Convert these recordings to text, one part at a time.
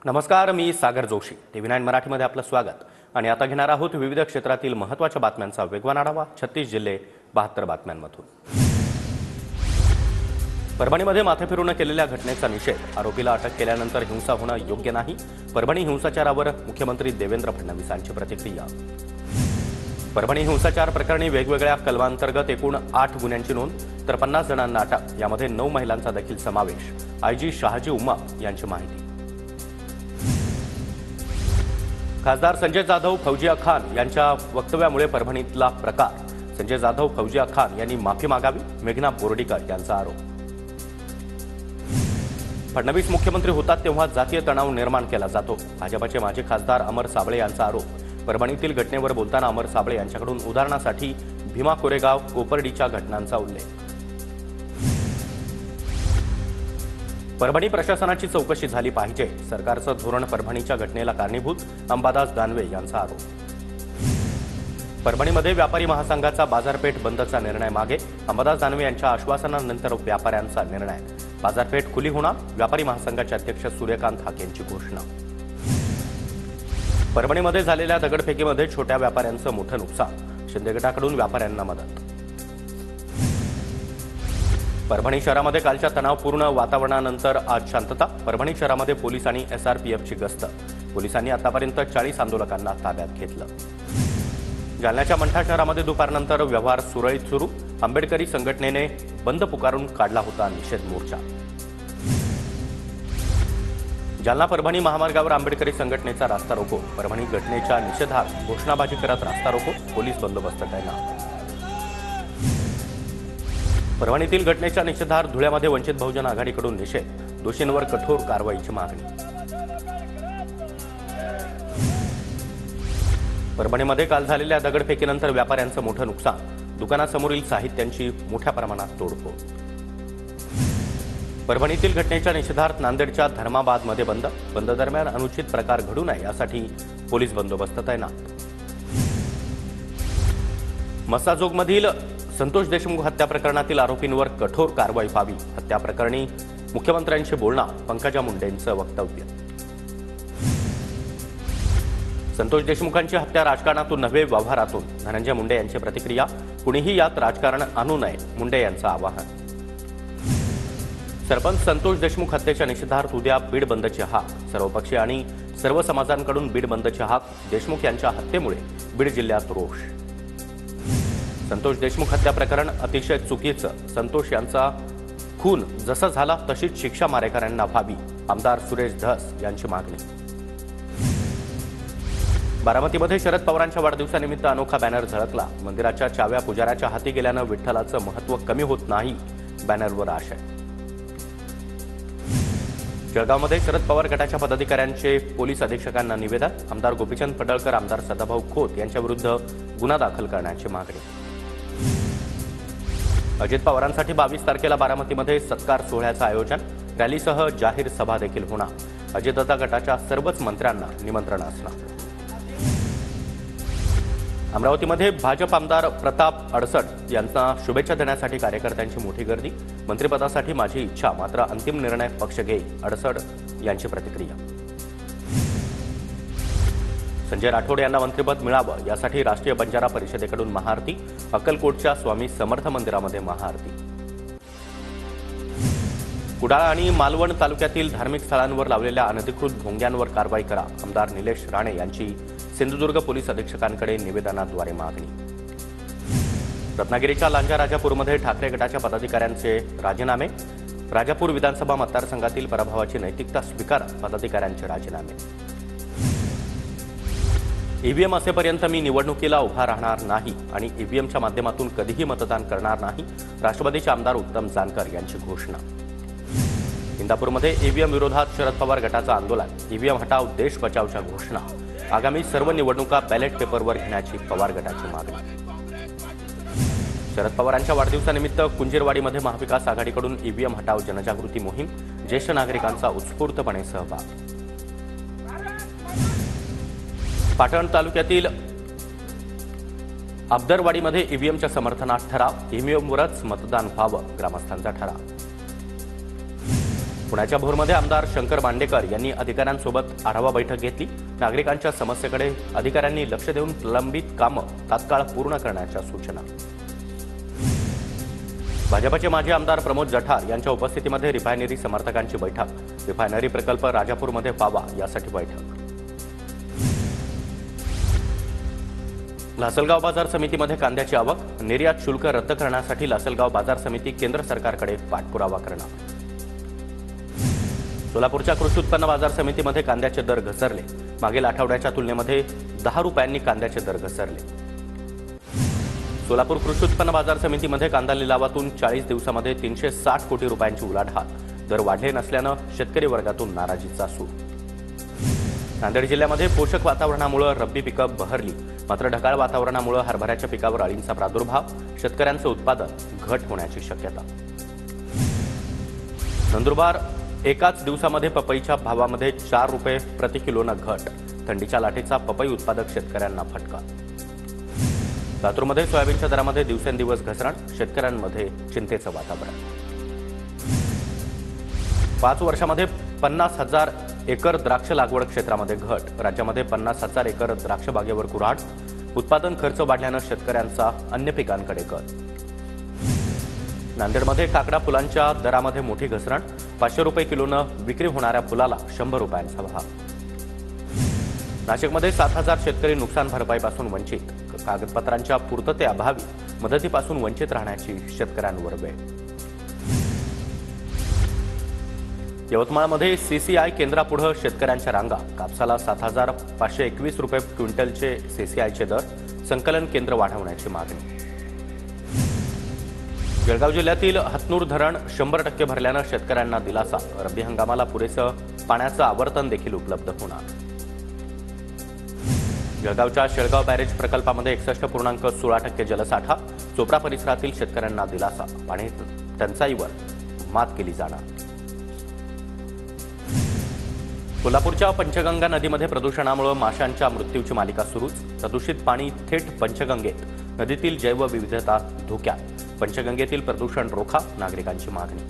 नमस्कार, मी सागर जोशी. TV9 मराठीमध्ये आपलं स्वागत. आणि आता घेणार आहोत विविध क्षेत्रातील महत्त्वाच्या बातम्यांचा वेगवान आढावा. 36 जिल्हे 72 बातम्यांमधून. परभणीमध्ये माथे फिरून केलेल्या घटनेचा निषेध. आरोपीला अटक केल्यानंतर हिंसा होणं योग्य नाही. परभणी हिंसाचारावर मुख्यमंत्री देवेंद्र फडणवीसांची प्रतिक्रिया. परभणी हिंसाचार प्रकरणी वेगवेगळ्या कलमांतर्गत एकूण 8 गुन्ह्यांची नोंद, तर 50 जणांना अटक. यामध्ये 9 महिलांचा देखील समावेश. IG शहाजी उम्मा यांची माहिती. खासदार संजय जाधव, फौजिया खान यांच्या वक्तव्यामुळे परभणीतला प्रकार. संजय जाधव, फौजिया खान यांनी माफी मागावी, मेघना बोर्डीकर यांचा आरोप. फडणवीस मुख्यमंत्री होतात तेव्हा जातीय तणाव निर्माण केला जातो. भाजपचे माजी खासदार अमर साबळे यांचा आरोप. परभणीतील घटनेवर बोलताना अमर साबळे यांच्याकडून उदाहरणासाठी भीमा कोरेगाव, कोपर्डीच्या घटनांचा उल्लेख. परभणी प्रशासनाची चौकशी झाली पाहिजे. सरकारचं धोरण परभणीच्या घटनेला कारणीभूत. अंबादास दानवे यांचा आरोप. परभणीमध्ये व्यापारी महासंघाचा बाजारपेठ बंदचा निर्णय मागे. अंबादास दानवे यांच्या आश्वासनानंतर व्यापाऱ्यांचा निर्णय. बाजारपेठ खुली होणार. व्यापारी महासंघाचे अध्यक्ष सूर्यकांत हाकेंची घोषणा. परभणीमध्ये झालेल्या दगडफेकीमध्ये छोट्या व्यापाऱ्यांचं मोठं नुकसान. शिंदे गटाकडून व्यापाऱ्यांना मदत. परभणी शहरामध्ये कालच्या तणावपूर्ण वातावरणानंतर आज शांतता. परभणी शहरामध्ये पोलीस आणि SRPFची गस्त. पोलिसांनी आतापर्यंत 40 आंदोलकांना ताब्यात घेतलं. जालन्याच्या मंठा शहरामध्ये दुपारनंतर व्यवहार सुरळीत सुरू. आंबेडकरी संघटनेने बंद पुकारून काढला होता निषेध मोर्चा. जालना परभणी महामार्गावर आंबेडकरी संघटनेचा रास्ता रोको. परभणी घटनेच्या निषेधार्थ घोषणाबाजी करत रास्ता रोको. पोलीस बंदोबस्त तैनात. परभणीतील घटनेच्या निषेधार्थ धुळ्यामध्ये वंचित बहुजन आघाडीकडून निषेध. दोषींवर कठोर कारवाईची मागणी. परभणीमध्ये काल झालेल्या दगडफेकीनंतर व्यापाऱ्यांचं मोठं नुकसान. दुकानासमोरील साहित्यांची मोठ्या प्रमाणात तोडफोड. परभणीतील घटनेच्या निषेधार्थ नांदेडच्या धर्माबादमध्ये बंद. बंद दरम्यान अनुचित प्रकार घडू नये यासाठी पोलीस बंदोबस्त तैनात. मस्साजोगमधील संतोष देशमुख हत्या प्रकरणातील आरोपींवर कठोर कारवाई व्हावी. हत्या प्रकरणी मुख्यमंत्र्यांशी बोलणार. पंकजा मुंडेंचं वक्तव्य. संतोष देशमुखांची हत्या राजकारणातून नव्हे, व्यवहारातून. धनंजय मुंडे यांची प्रतिक्रिया. कुणीही यात राजकारण आणू नये, मुंडे यांचं आवाहन. सरपंच संतोष देशमुख हत्येच्या निषेधार्थ उद्या बीड बंदची हाक. सर्वपक्षीय आणि सर्व समाजांकडून बीड बंदची हाक. देशमुख यांच्या हत्येमुळे बीड जिल्ह्यात रोष. संतोष देशमुख हत्या प्रकरण अतिशय चुकीचं. संतोष यांचा खून जसा झाला तशीच शिक्षा मारेकऱ्यांना व्हावी. आमदार सुरेश धस यांची मागणी. बारामतीमध्ये शरद पवारांच्या वाढदिवसानिमित्त अनोखा बॅनर झळकला. मंदिराच्या चाव्या पुजाऱ्याच्या हाती गेल्यानं विठ्ठलाचं महत्त्व कमी होत नाही, बॅनरवर आशय. जळगावमध्ये शरद पवार गटाच्या पदाधिकाऱ्यांचे पोलीस अधीक्षकांना निवेदन. आमदार गोपीचंद पडळकर, आमदार सदाभाऊ खोत यांच्याविरुद्ध गुन्हा दाखल करण्याची मागणी. अजित पवारांसाठी 22 तारखेला बारामतीमध्ये सत्कार सोहळ्याचं आयोजन. रॅलीसह जाहीर सभा देखील होणार. अजितदादा गटाच्या सर्वच मंत्र्यांना निमंत्रण असणार. अमरावतीमध्ये भाजप आमदार प्रताप अडसड यांना शुभेच्छा देण्यासाठी कार्यकर्त्यांची मोठी गर्दी. मंत्रिपदासाठी माझी इच्छा, मात्र अंतिम निर्णय पक्ष घेईल, अडसड यांची प्रतिक्रिया. संजय राठोड यांना मंत्रिपद मिळावं यासाठी राष्ट्रीय बंजारा परिषदेकडून महाआरती. अक्कलकोटच्या स्वामी समर्थ मंदिरामध्ये महाआरती. कुडाळ आणि मालवण तालुक्यातील धार्मिक स्थळांवर लावलेल्या अनधिकृत भोंग्यांवर कारवाई करा. आमदार निलेश राणे यांची सिंधुदुर्ग पोलीस अधीक्षकांकडे निवेदनाद्वारे मागणी. रत्नागिरीच्या लांजा राजापूरमध्ये ठाकरे गटाच्या पदाधिकाऱ्यांचे राजीनामे. राजापूर विधानसभा मतदारसंघातील पराभवाची नैतिकता स्वीकार, पदाधिकाऱ्यांचे राजीनामे. ईव्हीएम असेपर्यंत मी निवडणुकीला उभा राहणार नाही आणि ईव्हीएमच्या माध्यमातून कधीही मतदान करणार नाही, राष्ट्रवादीचे आमदार उत्तम जानकर यांची घोषणा. इंदापूरमध्ये ईव्हीएम विरोधात शरद पवार गटाचं आंदोलन. ईव्हीएम हटाव, देश बचावच्या घोषणा. आगामी सर्व निवडणुका बॅलेट पेपरवर घेण्याची पवार गटाची मागणी. शरद पवारांच्या वाढदिवसानिमित्त कुंजीरवाडीमध्ये महाविकास आघाडीकडून ईव्हीएम हटाव जनजागृती मोहीम. ज्येष्ठ नागरिकांचा उत्स्फूर्तपणे सहभाग. पाटण तालुक्यातील अब्दरवाडीमध्ये ईव्हीएमच्या समर्थनात ठराव. ईव्हीएमवरच मतदान व्हावं, ग्रामस्थांचा ठराव. पुण्याच्या भोरमध्ये आमदार शंकर मांडेकर यांनी अधिकाऱ्यांसोबत आढावा बैठक घेतली। नागरिकांच्या समस्येकडे अधिकाऱ्यांनी लक्ष देऊन प्रलंबित कामं तात्काळ पूर्ण करण्याच्या सूचना। भाजपचे माजी आमदार प्रमोद जठार यांच्या उपस्थितीमध्ये रिफायनरी समर्थकांची बैठक। रिफायनरी प्रकल्प राजापूरमध्ये व्हावा यासाठी बैठक। लासलगाव बाजार समितीमध्ये कांद्याची आवक, निर्यात शुल्क रद्द करण्यासाठी लासलगाव बाजार समिती केंद्र सरकारकडे पाठपुरावा करणार। सोलापूरच्या कृषी उत्पन्न बाजार समितीमध्ये कांद्याचे दर घसरले। मागील आठवड्याच्या तुलनेमध्ये 10 रुपयांनी कांद्याचे दर घसरले। सोलापूर कृषी उत्पन्न बाजार समितीमध्ये कांदा लिलावातून 40 दिवसामध्ये 360 कोटी रुपयांची उलाढाल। दर वाढले नसल्यानं शेतकरी वर्गातून नाराजीचा सूर। नांदेड जिल्ह्यामध्ये पोषक वातावरणामुळे रब्बी पिकं बहरली, मात्र ढगाळ वातावरणामुळे हरभऱ्याच्या पिकावर अळींचा प्रादुर्भाव, शेतकऱ्यांचं उत्पादन घट होण्याची शक्यता। नंदुरबार एकाच दिवसामध्ये पपईच्या भावामध्ये 4 रुपये प्रति किलोनं घट, थंडीच्या लाटेचा पपई उत्पादक शेतकऱ्यांना फटका। लातूरमध्ये सोयाबीनच्या दरामध्ये दिवसेंदिवस घसरण, शेतकऱ्यांमध्ये चिंतेचं वातावरण। 5 वर्षामध्ये 50,000 एकर द्राक्ष लागवड क्षेत्रामध्ये घट, राज्यामध्ये 50,000 एकर द्राक्ष बागेवर कुऱ्हाड, उत्पादन खर्च वाढल्यानं शेतकऱ्यांचा अन्य पिकांकडे कल। नांदेडमध्ये काकडा फुलांच्या दरामध्ये मोठी घसरण, 500 रुपये किलोनं विक्री होणाऱ्या फुलाला 100 रुपयांचा भाव। नाशिकमध्ये 7,000 शेतकरी नुकसान भरपाईपासून वंचित, कागदपत्रांच्या पूर्ततेअभावी मदतीपासून वंचित राहण्याची शेतकऱ्यांवर वेळ। यवतमाळमध्ये सीसीआय केंद्रापुढे शेतकऱ्यांच्या रांगा, कापसाला 7,521 रुपये क्विंटलचे सीसीआयचे दर, संकलन केंद्र वाढवण्याची मागणी। जळगाव जिल्ह्यातील हतनूर धरण 100% भरल्यानं शेतकऱ्यांना दिलासा, रब्बी हंगामाला पुरेसं पाण्याचं आवर्तन देखील उपलब्ध होणार। जळगावच्या शेळगाव बॅरेज प्रकल्पामध्ये 61.16% जलसाठा, चोपडा परिसरातील शेतकऱ्यांना दिलासा, पाणी टंचाईवर मात केली जाणार। कोल्हापूरच्या पंचगंगा नदीमध्ये प्रदूषणामुळे माशांच्या मृत्यूची मालिका सुरूच, प्रदूषित पाणी थेट पंचगंगेत, नदीतील जैवविविधता धोक्यात, पंचगंगेतील प्रदूषण रोखा, नागरिकांची मागणी।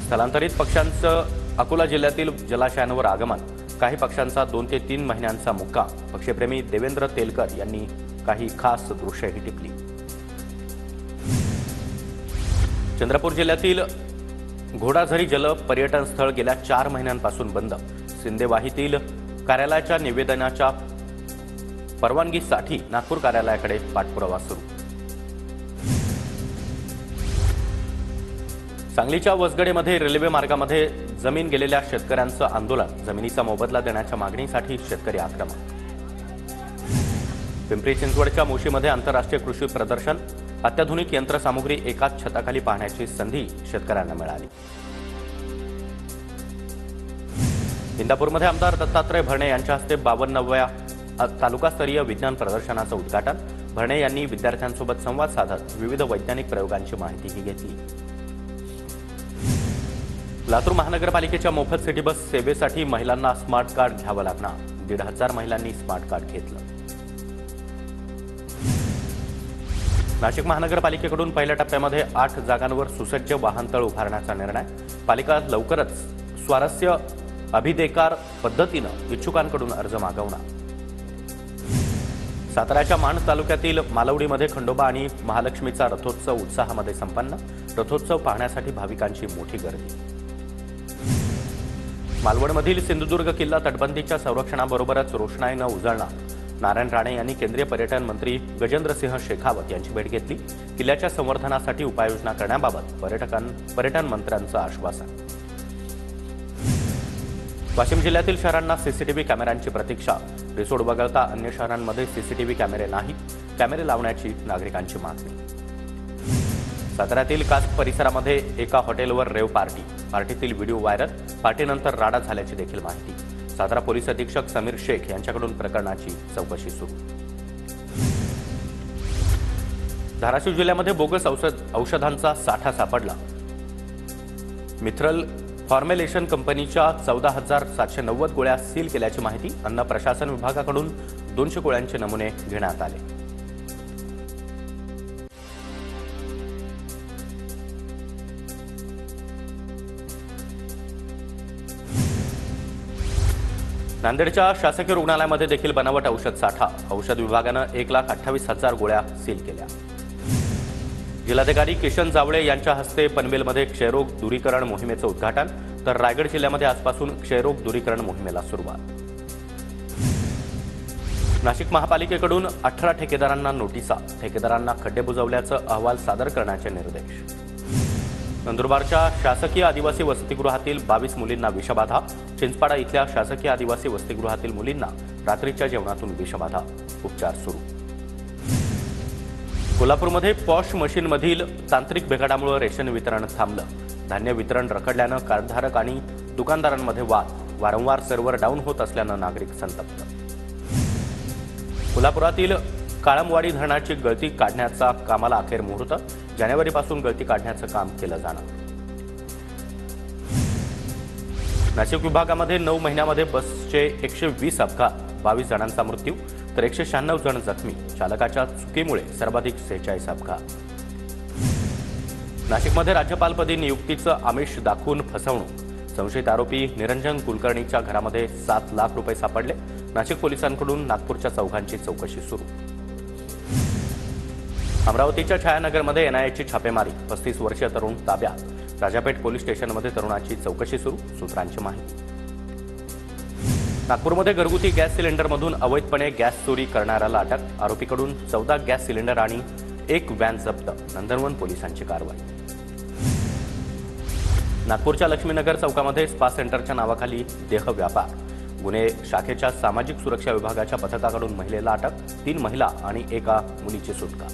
स्थलांतरित पक्ष्यांचं अकोला जिल्ह्यातील जलाशयांवर आगमन, काही पक्ष्यांचा 2 ते 3 महिन्यांचा मुक्काम, पक्षीप्रेमी देवेंद्र तेलकर यांनी काही खास दृश्यही टिपली। चंद्रपूर जिल्ह्यातील घोडाझरी जल पर्यटन स्थळ गेल्या 4 महिन्यांपासून बंद, सिंदेवाहीतील कार्यालयाच्या निवेदनाच्या परवानगीसाठी नागपूर कार्यालयाकडे पाठपुरावा सुरू। सांगलीच्या वसगडेमध्ये रेल्वे मार्गामध्ये जमीन गेलेल्या शेतकऱ्यांचं आंदोलन, जमिनीचा मोबदला देण्याच्या मागणीसाठी शेतकरी आक्रमक। पिंपरी चिंचवडच्या मोशीमध्ये आंतरराष्ट्रीय कृषी प्रदर्शन, अत्याधुनिक यंत्रसामुग्री एकाच छताखाली पाहण्याची संधी शेतकऱ्यांना मिळाली। इंदापूरमध्ये आमदार दत्तात्रय भरणे यांच्या हस्ते 52व्या तालुकास्तरीय विज्ञान प्रदर्शनाचं उद्घाटन, भरणे यांनी विद्यार्थ्यांसोबत संवाद साधत विविध वैज्ञानिक प्रयोगांची माहितीही घेतली। लातूर महानगरपालिकेच्या मोफत सिटी बस सेवेसाठी महिलांना स्मार्ट कार्ड घ्यावं लागणार, 1,500 महिलांनी स्मार्ट कार्ड घेतलं। नाशिक महानगरपालिकेकडून पहिल्या टप्प्यामध्ये 8 जागांवर सुसज्ज वाहनतळ उभारण्याचा निर्णय, पालिका लवकरच स्वारस्य अभिदेकार पद्धतीनं इच्छुकांकडून अर्ज मागवणार। साताऱ्याच्या माण तालुक्यातील मालवडीमध्ये खंडोबा आणि महालक्ष्मीचा रथोत्सव उत्साहामध्ये संपन्न, रथोत्सव पाहण्यासाठी भाविकांची मोठी गर्दी। मालवणमधील सिंधुदुर्ग किल्ला तटबंदीच्या संरक्षणाबरोबरच रोषणाईनं उजळणार, नारायण राणे यांनी केंद्रीय पर्यटन मंत्री गजेंद्रसिंह शेखावत यांची भेट घेतली, किल्ल्याच्या संवर्धनासाठी उपाययोजना करण्याबाबत पर्यटन मंत्र्यांचं आश्वासन। वाशिम जिल्ह्यातील शहरांना सीसीटीव्ही कॅमेऱ्यांची प्रतीक्षा, रिसोड वगळता अन्य शहरांमध्ये सीसीटीव्ही कॅमेरे नाहीत, कॅमेरे लावण्याची नागरिकांची मागणी। साताऱ्यातील कास परिसरामध्ये एका हॉटेलवर रेव पार्टीतील व्हिडिओ व्हायरल, पार्टीनंतर राडा झाल्याची देखील माहिती। सातारा पोलीस अधीक्षक समीर शेख यांच्याकडून प्रकरणाची चौकशी सुरू। धाराशिव जिल्ह्यामध्ये बोगस औषधांचा साठा सापडला, मिथ्रल फॉर्म्युलेशन कंपनीच्या 14,790 गोळ्या सील केल्याची माहिती, अन्न प्रशासन विभागाकडून 200 गोळ्यांचे नमुने घेण्यात आले। नांदेडच्या शासकीय रुग्णालयामध्ये देखील बनावट औषध साठा. औषध विभागानं 1,28,000 गोळ्या सील केल्या. जिल्हाधिकारी किशन जावळे यांच्या हस्ते पनवेलमध्ये क्षयरोग दूरीकरण मोहिमेचं उद्घाटन, तर रायगड जिल्ह्यामध्ये आजपासून क्षयरोग दूरीकरण मोहिमेला सुरुवात. नाशिक महापालिकेकडून 18 ठेकेदारांना नोटिसा. ठेकेदारांना खड्डे बुजवल्याचं अहवाल सादर करण्याचे निर्देश. नंदुरबारच्या शासकीय आदिवासी वसतिगृहातील 22 मुलींना विषबाधा. चिंचपाडा इथल्या शासकीय आदिवासी वसतिगृहातील मुलींना रात्रीच्या जेवणातून विषबाधा. उपचार सुरू. कोल्हापूरमध्ये पॉश मशीनमधील तांत्रिक बिघाडामुळे रेशन वितरण थांबलं. धान्य वितरण रखडल्यानं कार्डधारक आणि दुकानदारांमध्ये वाद. वारंवार सर्व्हर डाऊन होत असल्यानं नागरिक संतप्त. कोल्हापुरातील काळमवाडी धरणाची गळती काढण्याचा कामाला अखेर मुहूर्त. जानेवारीपासून गळती काढण्याचं काम केलं जाणार. नाशिक विभागामध्ये 9 महिन्यामध्ये बसचे 120 अपघात. 22 जणांचा मृत्यू तर 196 जण जखमी. चालकाच्या चुकीमुळे सर्वाधिक 46 अपघात. नाशिकमध्ये राज्यपालपदी नियुक्तीचं आमिष दाखवून फसवणूक. संशयित आरोपी निरंजन कुलकर्णीच्या घरामध्ये 7 लाख रुपये सापडले. नाशिक पोलिसांकडून नागपूरच्या चौघांची चौकशी सुरू. अमरावतीच्या छायानगरमध्ये एनआयएची छापेमारी. 35 वर्षीय तरुण ताब्यात. राजापेठ पोलीस स्टेशनमध्ये तरुणाची चौकशी सुरू. सूत्रांची माहिती. नागपूरमध्ये घरगुती गॅस सिलेंडरमधून अवैधपणे गॅस चोरी करणाऱ्याला अटक. आरोपीकडून 14 गॅस सिलेंडर आणि 1 व्हॅन जप्त. नंदनवन पोलिसांची कारवाई. नागपूरच्या लक्ष्मीनगर चौकामध्ये स्पा सेंटरच्या नावाखाली देह व्यापार. गुन्हे शाखेच्या सामाजिक सुरक्षा विभागाच्या पथकाकडून महिलेला अटक. 3 महिला आणि एका मुलीची सुटका.